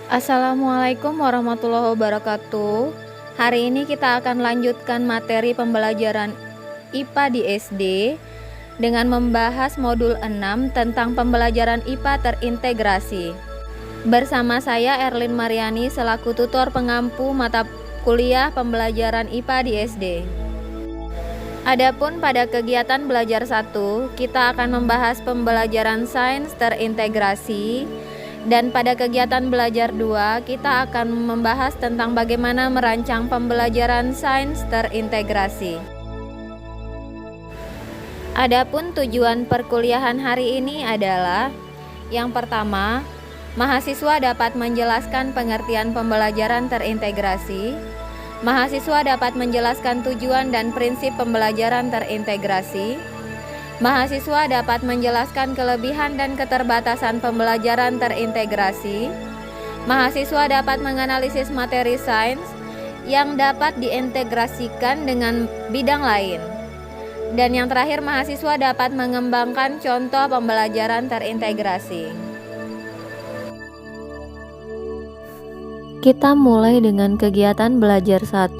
Assalamualaikum warahmatullahi wabarakatuh. Hari ini kita akan lanjutkan materi pembelajaran IPA di SD dengan membahas modul 6 tentang pembelajaran IPA terintegrasi. Bersama saya Erlin Mariani selaku tutor pengampu mata kuliah pembelajaran IPA di SD. Adapun pada kegiatan belajar 1, kita akan membahas pembelajaran sains terintegrasi. Dan pada kegiatan belajar 2, kita akan membahas tentang bagaimana merancang pembelajaran sains terintegrasi. Adapun tujuan perkuliahan hari ini adalah: yang pertama, mahasiswa dapat menjelaskan pengertian pembelajaran terintegrasi. Mahasiswa dapat menjelaskan tujuan dan prinsip pembelajaran terintegrasi. Mahasiswa dapat menjelaskan kelebihan dan keterbatasan pembelajaran terintegrasi. Mahasiswa dapat menganalisis materi sains yang dapat diintegrasikan dengan bidang lain. Dan yang terakhir, mahasiswa dapat mengembangkan contoh pembelajaran terintegrasi. Kita mulai dengan kegiatan belajar 1,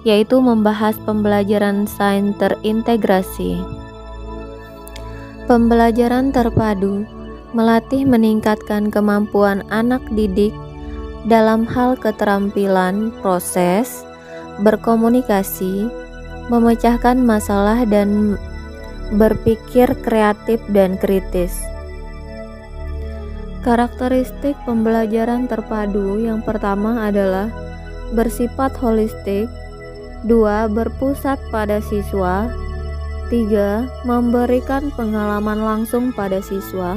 yaitu membahas pembelajaran sains terintegrasi. Pembelajaran terpadu melatih meningkatkan kemampuan anak didik dalam hal keterampilan proses, berkomunikasi, memecahkan masalah, dan berpikir kreatif dan kritis. Karakteristik pembelajaran terpadu yang pertama adalah bersifat holistik, 2. Berpusat pada siswa, 3. Memberikan pengalaman langsung pada siswa,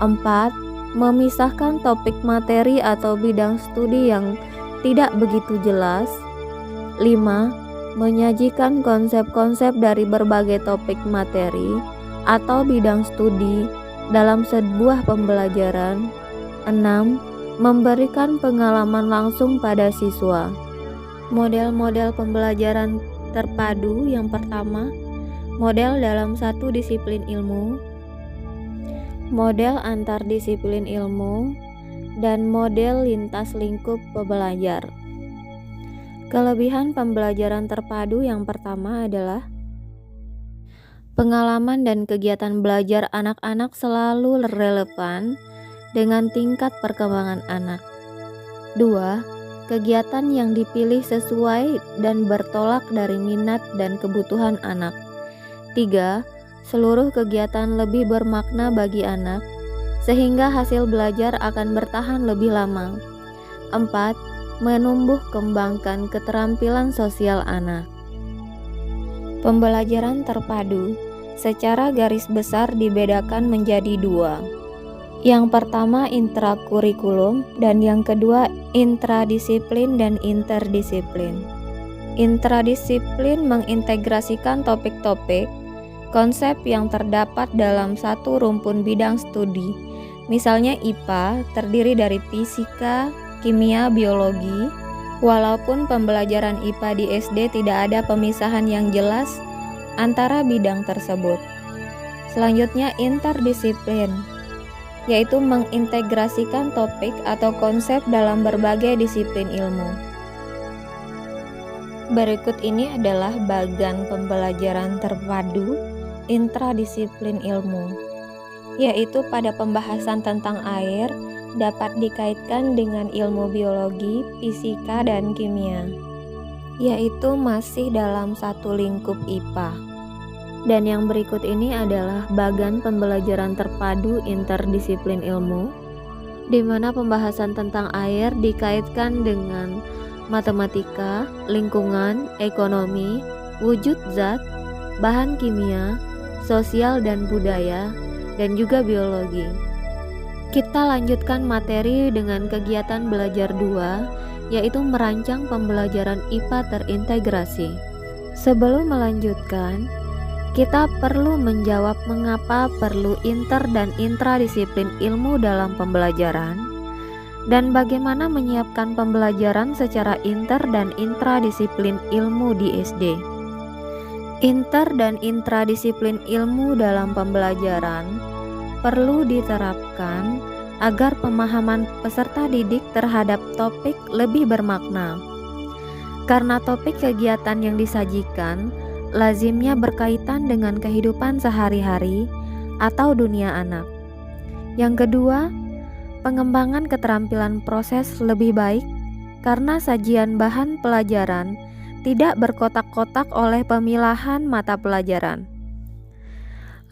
4. Memisahkan topik materi atau bidang studi yang tidak begitu jelas, 5. Menyajikan konsep-konsep dari berbagai topik materi atau bidang studi dalam sebuah pembelajaran, 6. Memberikan pengalaman langsung pada siswa. Model-model pembelajaran terpadu yang pertama, model dalam satu disiplin ilmu, model antar disiplin ilmu, dan model lintas lingkup pembelajar. Kelebihan pembelajaran terpadu yang pertama adalah pengalaman dan kegiatan belajar anak-anak selalu relevan dengan tingkat perkembangan anak. 2. Kegiatan yang dipilih sesuai dan bertolak dari minat dan kebutuhan anak. 3. Seluruh kegiatan lebih bermakna bagi anak, sehingga hasil belajar akan bertahan lebih lama. 4. Menumbuh kembangkan keterampilan sosial anak. Pembelajaran terpadu secara garis besar dibedakan menjadi 2. Yang pertama intrakurikulum dan yang kedua intradisiplin dan interdisiplin. Intradisiplin mengintegrasikan topik-topik, konsep yang terdapat dalam satu rumpun bidang studi. Misalnya IPA terdiri dari fisika, kimia, biologi. Walaupun pembelajaran IPA di SD tidak ada pemisahan yang jelas antara bidang tersebut. Selanjutnya interdisiplin, yaitu mengintegrasikan topik atau konsep dalam berbagai disiplin ilmu. Berikut ini adalah bagan pembelajaran terpadu intradisiplin ilmu, yaitu pada pembahasan tentang air dapat dikaitkan dengan ilmu biologi, fisika, dan kimia, yaitu masih dalam satu lingkup IPA. Dan yang berikut ini adalah bagan pembelajaran terpadu interdisiplin ilmu, di mana pembahasan tentang air dikaitkan dengan matematika, lingkungan, ekonomi, wujud zat, bahan kimia, sosial dan budaya, dan juga biologi. Kita lanjutkan materi dengan kegiatan belajar 2, yaitu merancang pembelajaran IPA terintegrasi. Sebelum melanjutkan, kita perlu menjawab mengapa perlu inter dan intradisiplin ilmu dalam pembelajaran, dan bagaimana menyiapkan pembelajaran secara inter dan intradisiplin ilmu di SD. Inter dan intradisiplin ilmu dalam pembelajaran perlu diterapkan agar pemahaman peserta didik terhadap topik lebih bermakna. Karena topik kegiatan yang disajikan lazimnya berkaitan dengan kehidupan sehari-hari atau dunia anak. Yang kedua, pengembangan keterampilan proses lebih baik karena sajian bahan pelajaran tidak berkotak-kotak oleh pemilahan mata pelajaran.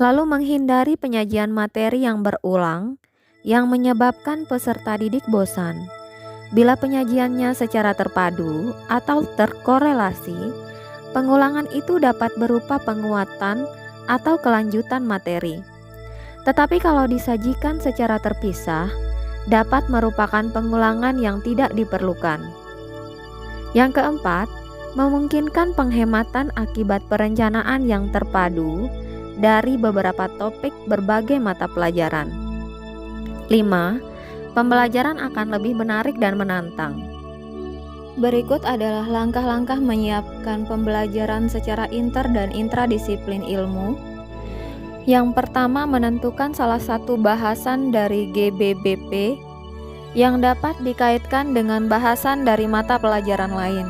Lalu menghindari penyajian materi yang berulang yang menyebabkan peserta didik bosan. Bila penyajiannya secara terpadu atau terkorelasi, pengulangan itu dapat berupa penguatan atau kelanjutan materi. Tetapi kalau disajikan secara terpisah, dapat merupakan pengulangan yang tidak diperlukan. Yang keempat, memungkinkan penghematan akibat perencanaan yang terpadu dari beberapa topik berbagai mata pelajaran. 5. Pembelajaran akan lebih menarik dan menantang. Berikut adalah langkah-langkah menyiapkan pembelajaran secara inter dan intradisiplin ilmu. Yang pertama, menentukan salah satu bahasan dari GBBP yang dapat dikaitkan dengan bahasan dari mata pelajaran lain.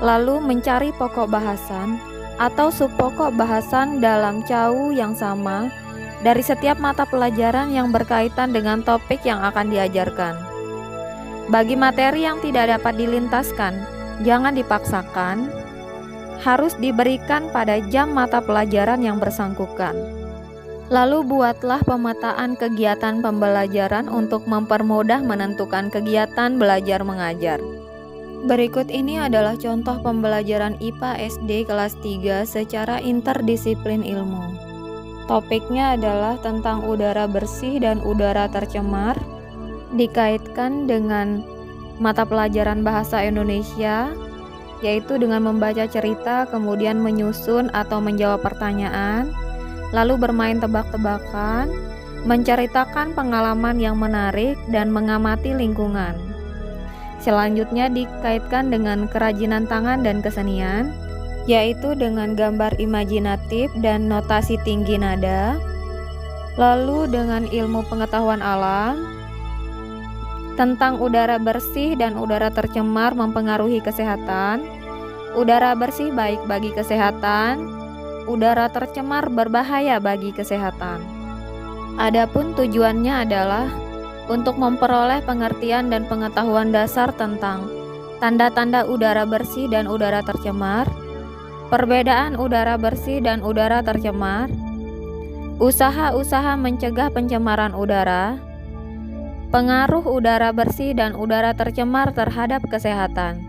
Lalu mencari pokok bahasan atau subpokok bahasan dalam CAU yang sama dari setiap mata pelajaran yang berkaitan dengan topik yang akan diajarkan. Bagi materi yang tidak dapat dilintaskan, jangan dipaksakan, harus diberikan pada jam mata pelajaran yang bersangkutan. Lalu buatlah pemetaan kegiatan pembelajaran untuk mempermudah menentukan kegiatan belajar mengajar. Berikut ini adalah contoh pembelajaran IPA SD kelas 3 secara interdisiplin ilmu. Topiknya adalah tentang udara bersih dan udara tercemar, dikaitkan dengan mata pelajaran bahasa Indonesia, yaitu dengan membaca cerita, kemudian menyusun atau menjawab pertanyaan, lalu bermain tebak-tebakan, menceritakan pengalaman yang menarik, dan mengamati lingkungan. Selanjutnya dikaitkan dengan kerajinan tangan dan kesenian, yaitu dengan gambar imajinatif dan notasi tinggi nada. Lalu dengan ilmu pengetahuan alam tentang udara bersih dan udara tercemar mempengaruhi kesehatan, udara bersih baik bagi kesehatan, udara tercemar berbahaya bagi kesehatan. Adapun tujuannya adalah untuk memperoleh pengertian dan pengetahuan dasar tentang tanda-tanda udara bersih dan udara tercemar, perbedaan udara bersih dan udara tercemar, usaha-usaha mencegah pencemaran udara, pengaruh udara bersih dan udara tercemar terhadap kesehatan.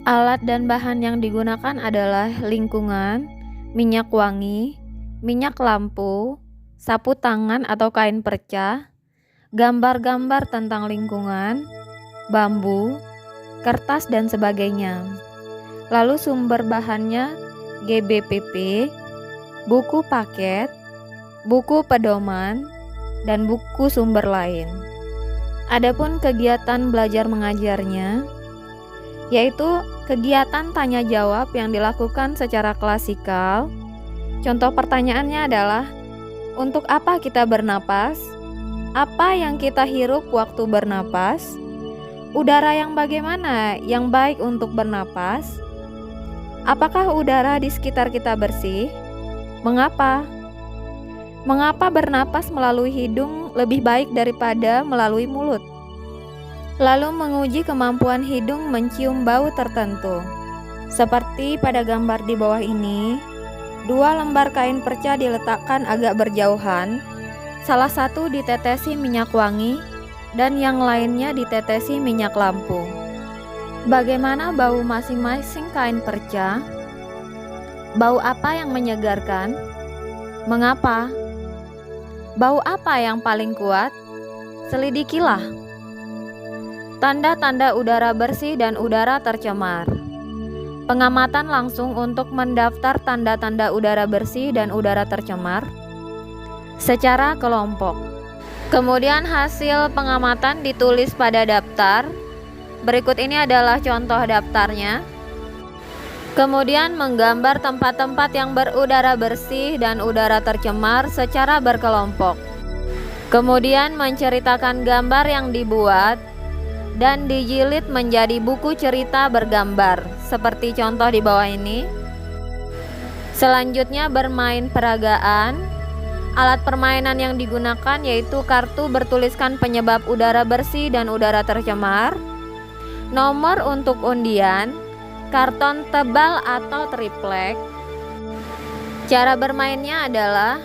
Alat dan bahan yang digunakan adalah lingkungan, minyak wangi, minyak lampu, sapu tangan atau kain perca, gambar-gambar tentang lingkungan, bambu, kertas, dan sebagainya. Lalu sumber bahannya GBPP, buku paket, buku pedoman, dan buku sumber lain. Adapun kegiatan belajar mengajarnya, yaitu kegiatan tanya jawab yang dilakukan secara klasikal. Contoh pertanyaannya adalah, untuk apa kita bernapas? Apa yang kita hirup waktu bernapas? Udara yang bagaimana yang baik untuk bernapas? Apakah udara di sekitar kita bersih? Mengapa? Mengapa bernapas melalui hidung lebih baik daripada melalui mulut? Lalu menguji kemampuan hidung mencium bau tertentu. Seperti pada gambar di bawah ini, 2 lembar kain perca diletakkan agak berjauhan, salah satu ditetesi minyak wangi dan yang lainnya ditetesi minyak lampu. Bagaimana bau masing-masing kain perca? Bau apa yang menyegarkan? Mengapa? Bau apa yang paling kuat? Selidikilah. Tanda-tanda udara bersih dan udara tercemar. Pengamatan langsung untuk mendaftar tanda-tanda udara bersih dan udara tercemar secara kelompok. Kemudian hasil pengamatan ditulis pada daftar. Berikut ini adalah contoh daftarnya. Kemudian menggambar tempat-tempat yang berudara bersih dan udara tercemar secara berkelompok. Kemudian menceritakan gambar yang dibuat dan dijilid menjadi buku cerita bergambar, seperti contoh di bawah ini. Selanjutnya bermain peragaan. Alat permainan yang digunakan yaitu kartu bertuliskan penyebab udara bersih dan udara tercemar, nomor untuk undian, karton tebal atau triplek. Cara bermainnya adalah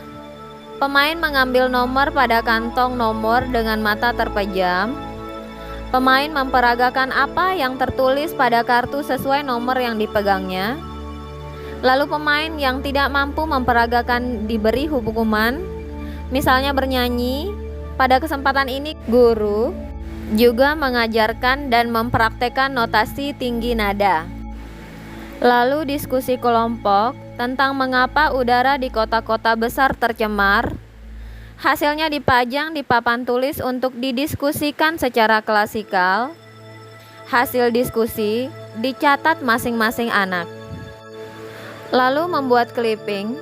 pemain mengambil nomor pada kantong nomor dengan mata terpejam. Pemain memperagakan apa yang tertulis pada kartu sesuai nomor yang dipegangnya. Lalu pemain yang tidak mampu memperagakan diberi hukuman, misalnya bernyanyi. Pada kesempatan ini guru juga mengajarkan dan mempraktekkan notasi tinggi nada. Lalu diskusi kelompok tentang mengapa udara di kota-kota besar tercemar. Hasilnya dipajang di papan tulis untuk didiskusikan secara klasikal. Hasil diskusi dicatat masing-masing anak. Lalu membuat clipping.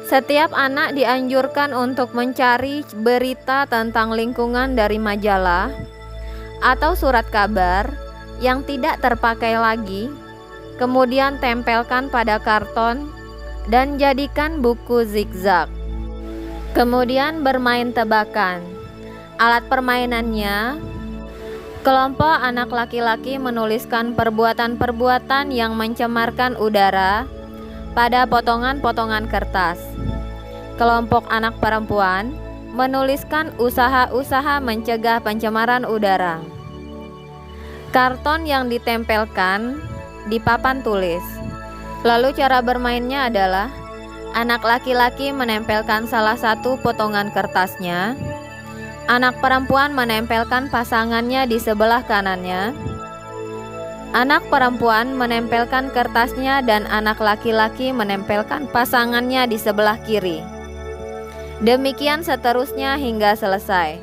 Setiap anak dianjurkan untuk mencari berita tentang lingkungan dari majalah atau surat kabar yang tidak terpakai lagi, kemudian tempelkan pada karton dan jadikan buku zigzag. Kemudian bermain tebakan. Alat permainannya, kelompok anak laki-laki menuliskan perbuatan-perbuatan yang mencemarkan udara pada potongan-potongan kertas. Kelompok anak perempuan menuliskan usaha-usaha mencegah pencemaran udara. Karton yang ditempelkan di papan tulis. Lalu cara bermainnya adalah anak laki-laki menempelkan salah satu potongan kertasnya, anak perempuan menempelkan pasangannya di sebelah kanannya, anak perempuan menempelkan kertasnya dan anak laki-laki menempelkan pasangannya di sebelah kiri. Demikian seterusnya hingga selesai.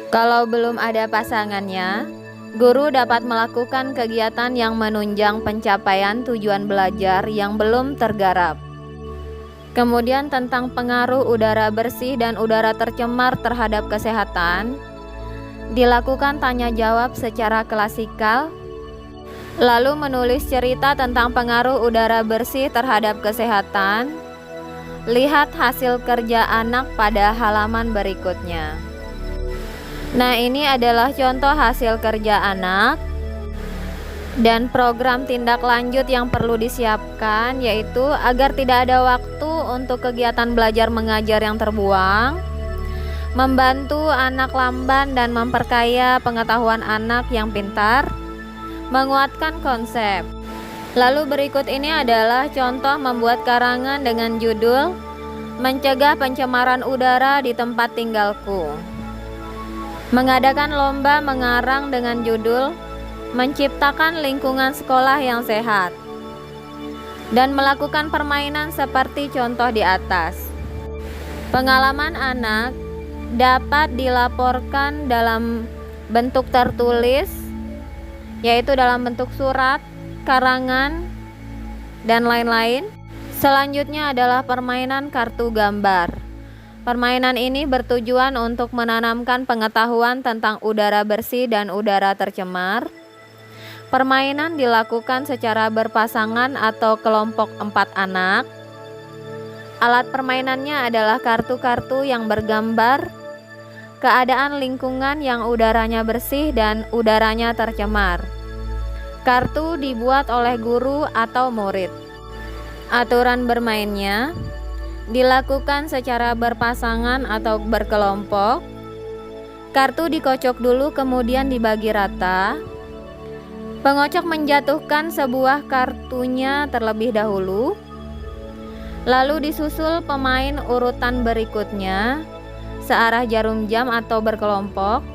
Kalau belum ada pasangannya, guru dapat melakukan kegiatan yang menunjang pencapaian tujuan belajar yang belum tergarap. Kemudian tentang pengaruh udara bersih dan udara tercemar terhadap kesehatan, dilakukan tanya jawab secara klasikal. Lalu menulis cerita tentang pengaruh udara bersih terhadap kesehatan. Lihat hasil kerja anak pada halaman berikutnya. Nah, ini adalah contoh hasil kerja anak dan program tindak lanjut yang perlu disiapkan, yaitu agar tidak ada waktu untuk kegiatan belajar mengajar yang terbuang, membantu anak lamban dan memperkaya pengetahuan anak yang pintar, menguatkan konsep. Lalu berikut ini adalah contoh membuat karangan dengan judul Mencegah Pencemaran Udara di Tempat Tinggalku. Mengadakan lomba mengarang dengan judul Menciptakan Lingkungan Sekolah yang Sehat, dan melakukan permainan seperti contoh di atas. Pengalaman anak dapat dilaporkan dalam bentuk tertulis, yaitu dalam bentuk surat, karangan, dan lain-lain. Selanjutnya adalah permainan kartu gambar. Permainan ini bertujuan untuk menanamkan pengetahuan tentang udara bersih dan udara tercemar. Permainan dilakukan secara berpasangan atau kelompok 4 anak. Alat permainannya adalah kartu-kartu yang bergambar keadaan lingkungan yang udaranya bersih dan udaranya tercemar. Kartu dibuat oleh guru atau murid. Aturan bermainnya dilakukan secara berpasangan atau berkelompok. Kartu dikocok dulu kemudian dibagi rata. Pengocok menjatuhkan sebuah kartunya terlebih dahulu. Lalu disusul pemain urutan berikutnya searah jarum jam atau berkelompok,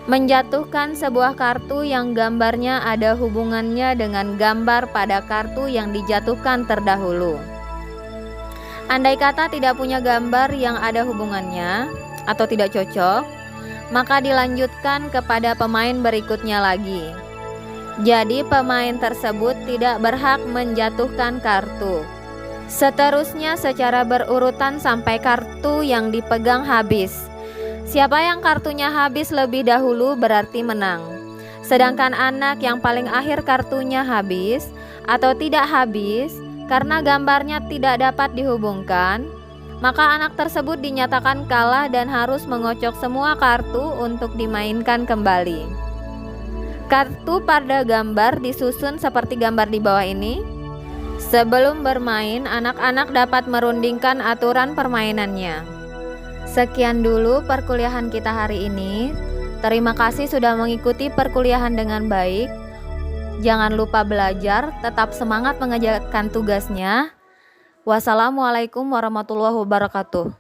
menjatuhkan sebuah kartu yang gambarnya ada hubungannya dengan gambar pada kartu yang dijatuhkan terdahulu. Andai kata tidak punya gambar yang ada hubungannya atau tidak cocok, maka dilanjutkan kepada pemain berikutnya lagi. Jadi pemain tersebut tidak berhak menjatuhkan kartu. Seterusnya secara berurutan sampai kartu yang dipegang habis. Siapa yang kartunya habis lebih dahulu berarti menang. Sedangkan anak yang paling akhir kartunya habis atau tidak habis karena gambarnya tidak dapat dihubungkan, maka anak tersebut dinyatakan kalah dan harus mengocok semua kartu untuk dimainkan kembali. Kartu pada gambar disusun seperti gambar di bawah ini. Sebelum bermain, anak-anak dapat merundingkan aturan permainannya. Sekian dulu perkuliahan kita hari ini. Terima kasih sudah mengikuti perkuliahan dengan baik. Jangan lupa belajar, tetap semangat mengerjakan tugasnya. Wassalamualaikum warahmatullahi wabarakatuh.